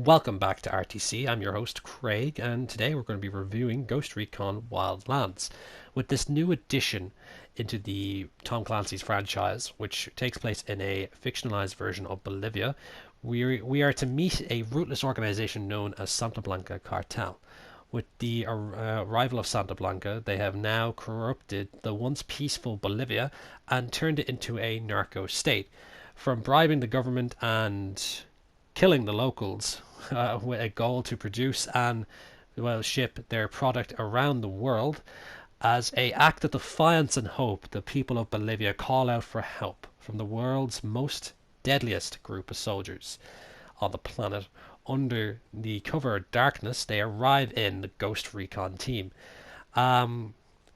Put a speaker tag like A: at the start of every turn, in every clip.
A: Welcome back to RTC. I'm your host Craig, and today we're going to be reviewing Ghost Recon Wildlands with this new addition into the Tom Clancy's franchise, which takes place in a fictionalized version of Bolivia. We are to meet a rootless organization known as Santa Blanca Cartel. With the arrival of Santa Blanca, they have now corrupted the once peaceful Bolivia and turned it into a narco state. From bribing the government and killing the locals with a goal to produce and ship their product around the world. As a act of defiance and hope, the people of Bolivia call out for help from the world's most deadliest group of soldiers on the planet. Under the cover of darkness, they arrive in the Ghost Recon team.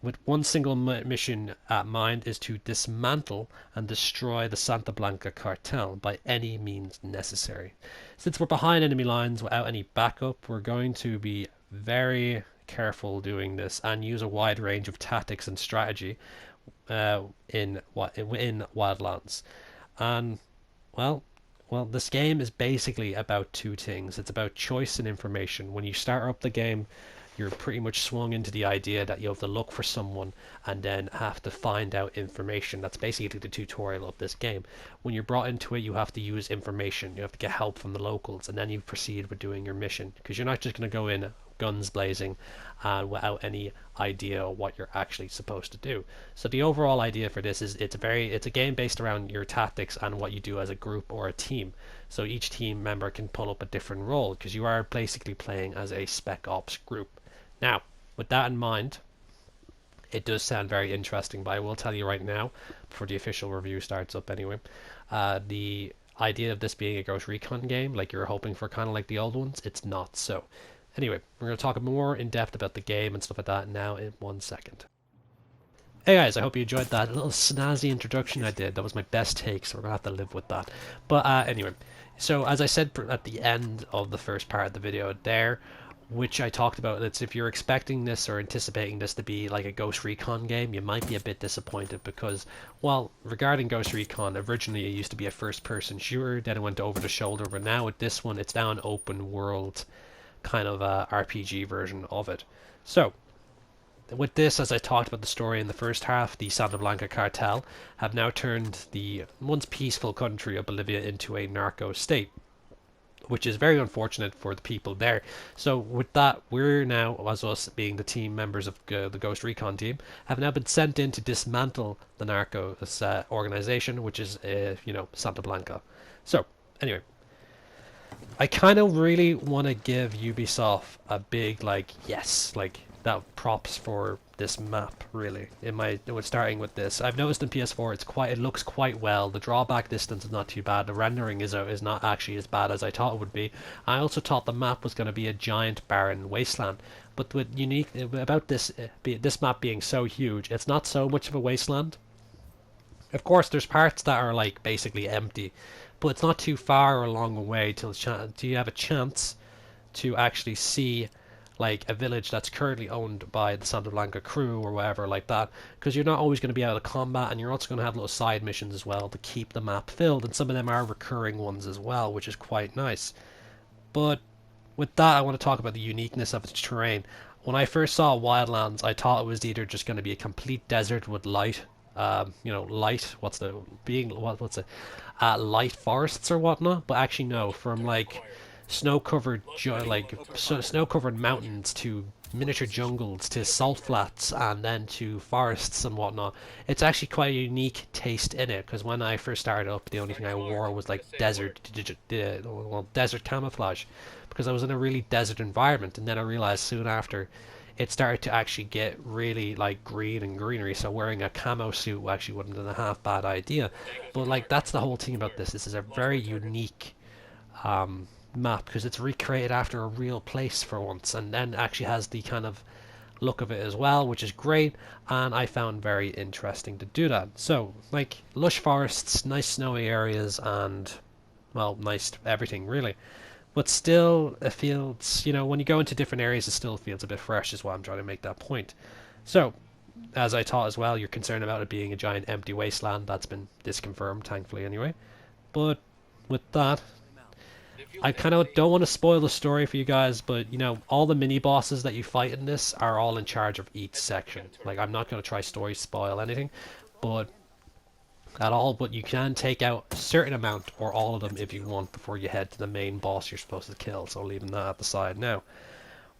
A: With one single mission at mind is to dismantle and destroy the Santa Blanca cartel by any means necessary. Since we're behind enemy lines without any backup, we're going to be very careful doing this and use a wide range of tactics and strategy in Wildlands. And well, this game is basically about two things. It's about choice and information. When you start up the game, you're pretty much swung into the idea that you have to look for someone and then have to find out information. That's basically the tutorial of this game. When you're brought into it, you have to use information. You have to get help from the locals, and then you proceed with doing your mission, because you're not just going to go in guns blazing without any idea of what you're actually supposed to do. So the overall idea for this is it's a game based around your tactics and what you do as a group or a team. So each team member can pull up a different role, because you are basically playing as a spec ops group. Now, with that in mind, it does sound very interesting, but I will tell you right now, before the official review starts up anyway, the idea of this being a Ghost Recon game, like you're hoping for kind of like the old ones, it's not so. Anyway, we're going to talk more in depth about the game and stuff like that now in 1 second. Hey guys, I hope you enjoyed that little snazzy introduction I did. That was my best take, so we're going to have to live with that. But anyway, so as I said at the end of the first part of the video there, which I talked about, it's if you're expecting this or anticipating this to be like a Ghost Recon game, you might be a bit disappointed because, well, regarding Ghost Recon, originally it used to be a first-person shooter, then it went over the shoulder, but now with this one, it's now an open world kind of RPG version of it. So, with this, as I talked about the story in the first half, the Santa Blanca cartel have now turned the once peaceful country of Bolivia into a narco state, which is very unfortunate for the people there. So with that, we're now, as us being the team members of the Ghost Recon team, have now been sent in to dismantle the narcos organization, which is, Santa Blanca. So, anyway, I kind of really want to give Ubisoft a big, yes, that props for this map, really. Starting with this, I've noticed in PS4 it looks quite well. The drawback distance is not too bad. The rendering is not actually as bad as I thought it would be. I also thought the map was going to be a giant barren wasteland, but what unique about this map being so huge, it's not so much of a wasteland. Of course, there's parts that are basically empty, but it's not too far along a way till you have a chance to actually see a village that's currently owned by the Santa Blanca crew or whatever like that, because you're not always going to be out of combat, and you're also going to have little side missions as well to keep the map filled, and some of them are recurring ones as well, which is quite nice. But with that, I want to talk about the uniqueness of its terrain. When I first saw Wildlands, I thought it was either just going to be a complete desert with light light light forests or whatnot, but actually no, from snow-covered snow-covered mountains to miniature jungles to salt flats and then to forests and whatnot. It's actually quite a unique taste in it, because when I first started up, the only thing I wore was desert camouflage, because I was in a really desert environment, and then I realized soon after it started to actually get really green and greenery, so wearing a camo suit actually wouldn't have been a half bad idea. But that's the whole thing about this. This is a very unique map, because it's recreated after a real place for once, and then actually has the kind of look of it as well, which is great, and I found very interesting to do that. So lush forests, nice snowy areas, and well, nice everything really. But still, it feels, when you go into different areas, it still feels a bit fresh, is why I'm trying to make that point. So, as I thought as well, you're concerned about it being a giant empty wasteland. That's been disconfirmed, thankfully, anyway. But with that, I kind of don't want to spoil the story for you guys, but you know, all the mini bosses that you fight in this are all in charge of each section. Like, I'm not going to try story spoil anything, but at all. But you can take out a certain amount or all of them if you want before you head to the main boss you're supposed to kill. So leaving that at the side now.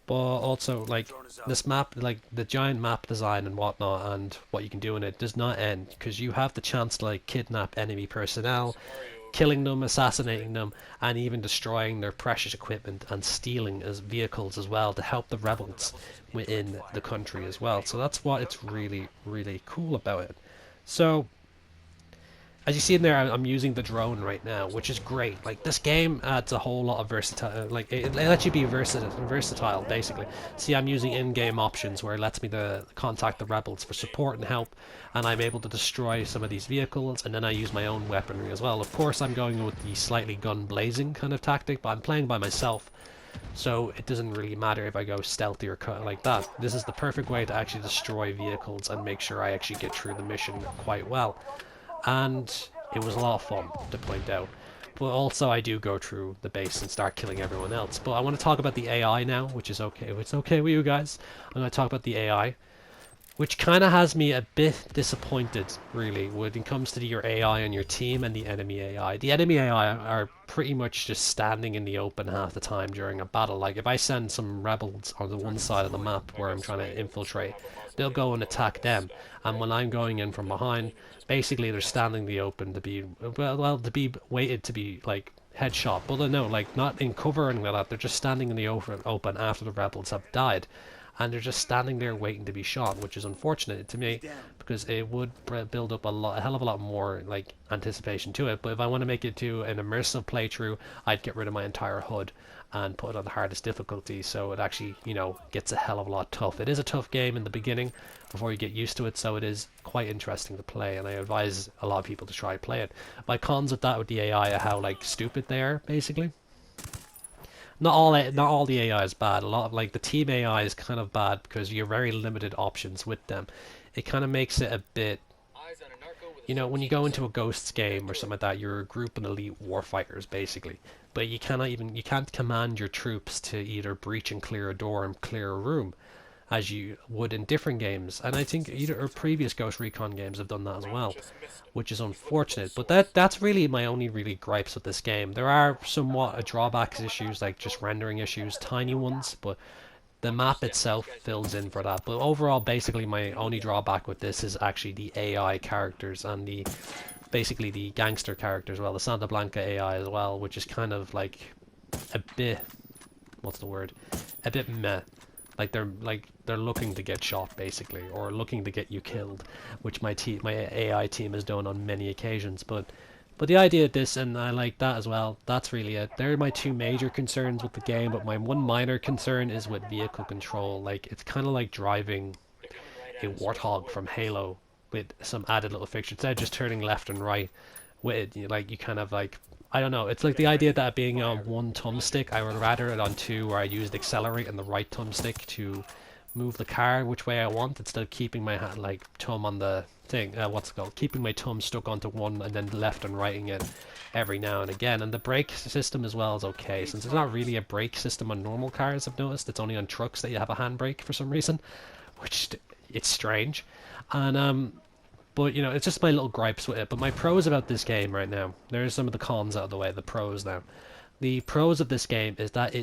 A: But also, like, this map, like the giant map design and whatnot, and what you can do in it does not end because you have the chance to like kidnap enemy personnel, killing them, assassinating them, and even destroying their precious equipment and stealing as vehicles as well to help the rebels within the country as well. So that's what it's really, really cool about it. So as you see in there, I'm using the drone right now, which is great. Like, this game adds a whole lot of versatile, like it lets you be versatile basically. See, I'm using in-game options where it lets me contact the rebels for support and help, and I'm able to destroy some of these vehicles, and then I use my own weaponry as well. Of course, I'm going with the slightly gun blazing kind of tactic, but I'm playing by myself, so it doesn't really matter if I go stealthy or cut like that. This is the perfect way to actually destroy vehicles and make sure I actually get through the mission quite well. And it was a lot of fun to point out. But also I do go through the base and start killing everyone else. But I want to talk about the AI now, which is okay. If it's okay with you guys, I'm going to talk about the AI, which kind of has me a bit disappointed, really, when it comes to your AI on your team and the enemy AI. The enemy AI are pretty much just standing in the open half the time during a battle. Like, if I send some rebels on the one side of the map where I'm trying to infiltrate, they'll go and attack them. And when I'm going in from behind, basically they're standing in the open to be, well, to be waited to be, like, headshot. But no, like, not in cover or anything like that. They're just standing in the open after the rebels have died, and they're just standing there waiting to be shot, which is unfortunate to me because it would build up a hell of a lot more like anticipation to it. But if I want to make it to an immersive playthrough, I'd get rid of my entire HUD and put it on the hardest difficulty, so it actually, you know, gets a hell of a lot tough. It is a tough game in the beginning before you get used to it, so it is quite interesting to play, and I advise a lot of people to try play it. My cons with that with the AI are how like stupid they are, basically. Not all the AI is bad. A lot of like the team AI is kind of bad because you're very limited options with them. It kind of makes it a bit, you know, when you go into a Ghosts game or something like that, you're a group of elite warfighters basically, but you can't command your troops to either breach and clear a door and clear a room as you would in different games. And I think either or previous Ghost Recon games have done that as well, which is unfortunate. But that's really my only really gripes with this game. There are somewhat a drawbacks issues, like just rendering issues, tiny ones, but the map itself fills in for that. But overall, basically my only drawback with this is actually the AI characters and the basically the gangster characters, well, the Santa Blanca AI as well, which is kind of like a bit, what's the word, a bit meh. Like they're looking to get shot basically, or looking to get you killed, which my AI team has done on many occasions. But the idea of this, and I like that as well. That's really it. They're my two major concerns with the game. But my one minor concern is with vehicle control. Like, it's kind of like driving a warthog from Halo with some added little fixture. Instead of just turning left and right with it, like you kind of like, I don't know. It's like the idea that being on one thumbstick, I would rather it on two, where I used accelerate and the right thumbstick to move the car which way I want, instead of keeping my hand like thumb on the thing. What's it called? Keeping my thumb stuck onto one and then left and righting it every now and again. And the brake system as well is okay, since there's not really a brake system on normal cars. I've noticed it's only on trucks that you have a handbrake for some reason, which it's strange. And but, you know, it's just my little gripes with it. But my pros about this game right now, there's some of the cons out of the way, the pros now. The pros of this game is that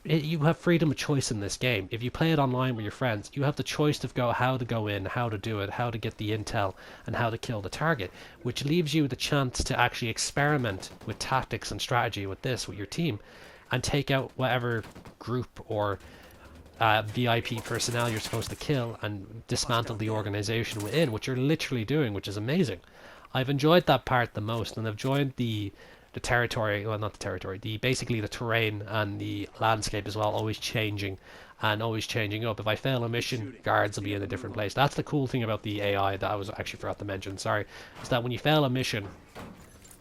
A: you have freedom of choice in this game. If you play it online with your friends, you have the choice to how to go in, how to do it, how to get the intel, and how to kill the target, which leaves you the chance to actually experiment with tactics and strategy with your team, and take out whatever group or VIP personnel you're supposed to kill and dismantle the organization within, which you're literally doing, which is amazing. I've enjoyed that part the most, and I've enjoyed the territory, well, not the territory, basically the terrain and the landscape as well, always changing and always changing up. If I fail a mission, guards will be in a different place. That's the cool thing about the AI that I was actually forgot to mention, sorry, is that when you fail a mission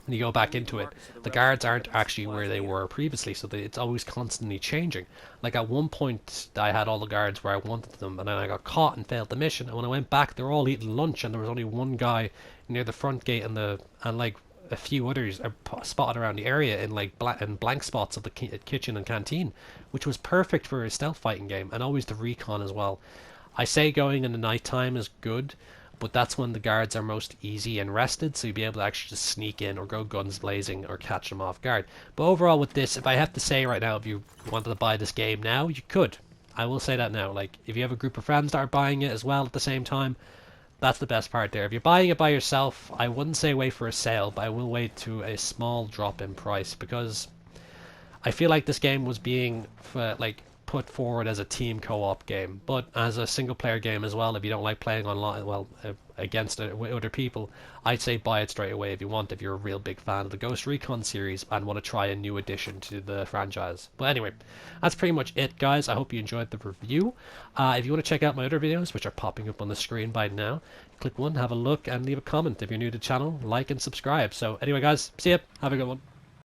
A: and you go back into it, the guards aren't actually where they were previously, so it's always constantly changing. Like at one point I had all the guards where I wanted them, and then I got caught and failed the mission, and when I went back they were all eating lunch and there was only one guy near the front gate and like a few others are spotted around the area in like blank spots of the kitchen and canteen, which was perfect for a stealth fighting game, and always the recon as well. I say going in the night time is good, but that's when the guards are most easy and rested, so you'll be able to actually just sneak in or go guns blazing or catch them off guard. But overall with this, if I have to say right now, if you wanted to buy this game now, you could. I will say that now. Like, if you have a group of friends that are buying it as well at the same time, that's the best part there. If you're buying it by yourself, I wouldn't say wait for a sale, but I will wait to a small drop in price, because I feel like this game was being like put forward as a team co-op game, but as a single player game as well. If you don't like playing online, well, against it with other people, I'd say buy it straight away if you want, if you're a real big fan of the Ghost Recon series and want to try a new addition to the franchise. But anyway, that's pretty much it, guys. I hope you enjoyed the review. If you want to check out my other videos, which are popping up on the screen by now, click one, have a look, and leave a comment. If you're new to the channel, like and subscribe. So anyway, guys, see ya, have a good one.